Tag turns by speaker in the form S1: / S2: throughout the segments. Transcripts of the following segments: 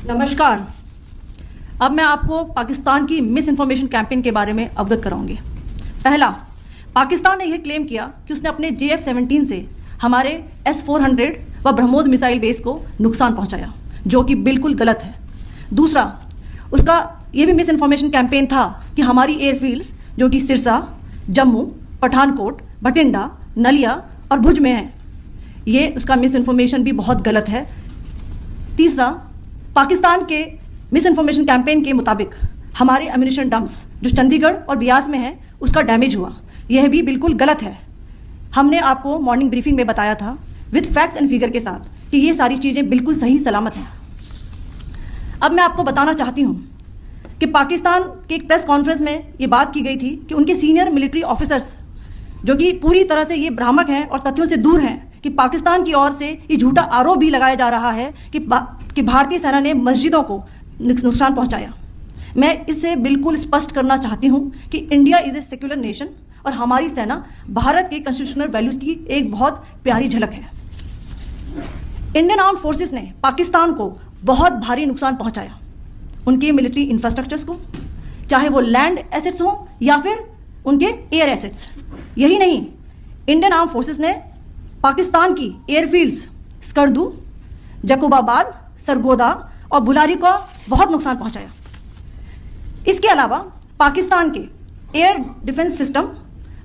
S1: नमस्कार। अब मैं आपको पाकिस्तान की मिस इन्फॉर्मेशन कैंपेन के बारे में अवगत कराऊंगी। पहला, पाकिस्तान ने यह क्लेम किया कि उसने अपने JF-17 से हमारे S-400 व ब्रह्मोस मिसाइल बेस को नुकसान पहुंचाया, जो कि बिल्कुल गलत है। दूसरा, उसका यह भी मिस इन्फॉर्मेशन कैंपेन था कि हमारी एयरफील्ड्स जो कि सिरसा, जम्मू, पठानकोट, भटिंडा, नलिया और भुज में है, ये उसका मिस इन्फॉर्मेशन भी बहुत गलत है। तीसरा, पाकिस्तान के मिस इन्फॉर्मेशन कैंपेन के मुताबिक हमारे एम्यूनिशन डंप्स जो चंडीगढ़ और बियास में है उसका डैमेज हुआ, यह भी बिल्कुल गलत है। हमने आपको मॉर्निंग ब्रीफिंग में बताया था विद फैक्ट्स एंड फिगर के साथ कि ये सारी चीज़ें बिल्कुल सही सलामत हैं। अब मैं आपको बताना चाहती हूँ कि पाकिस्तान के एक प्रेस कॉन्फ्रेंस में ये बात की गई थी कि उनके सीनियर मिलिट्री ऑफिसर्स जो कि पूरी तरह से ये भ्रामक हैं और तथ्यों से दूर हैं कि पाकिस्तान की ओर से ये झूठा आरोप भी लगाया जा रहा है कि भारतीय सेना ने मस्जिदों को नुकसान पहुंचाया। मैं इससे बिल्कुल स्पष्ट करना चाहती हूं कि India is a secular nation और हमारी सेना भारत के कॉन्स्टिट्यूशनल वैल्यूज़ की एक बहुत प्यारी झलक है। इंडियन आर्म्ड फोर्सेस ने पाकिस्तान को बहुत भारी नुकसान पहुंचाया, उनके मिलिट्री इंफ्रास्ट्रक्चर्स को, चाहे वो लैंड एसेट्स हों या फिर उनके एयर एसेट्स। यही नहीं, इंडियन आर्म्ड फोर्सेस ने पाकिस्तान की एयरफील्ड्स स्कर्दू, जकोबाबाद, सरगोदा और बुलारी को बहुत नुकसान पहुंचाया। इसके अलावा पाकिस्तान के air defence system,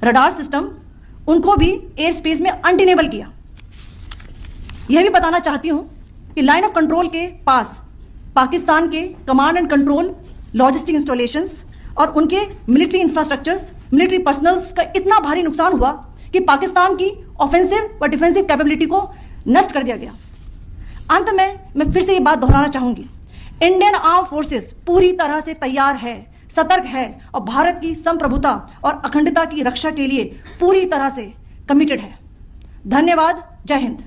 S1: radar system, उनको भी एयर स्पेस में अनटेनेबल किया। यह भी बताना चाहती हूं कि लाइन ऑफ कंट्रोल के पास पाकिस्तान के command and control logistic installations और उनके मिलिट्री इंफ्रास्ट्रक्चर्स, मिलिट्री पर्सनल्स का इतना भारी नुकसान हुआ कि पाकिस्तान की ऑफेंसिव व डिफेंसिव कैपेबिलिटी को नष्ट कर दिया गया। अंत में मैं फिर से ये बात दोहराना चाहूंगी, इंडियन आर्म फोर्सेस पूरी तरह से तैयार है, सतर्क है और भारत की संप्रभुता और अखंडता की रक्षा के लिए पूरी तरह से कमिटेड है। धन्यवाद। जय हिंद।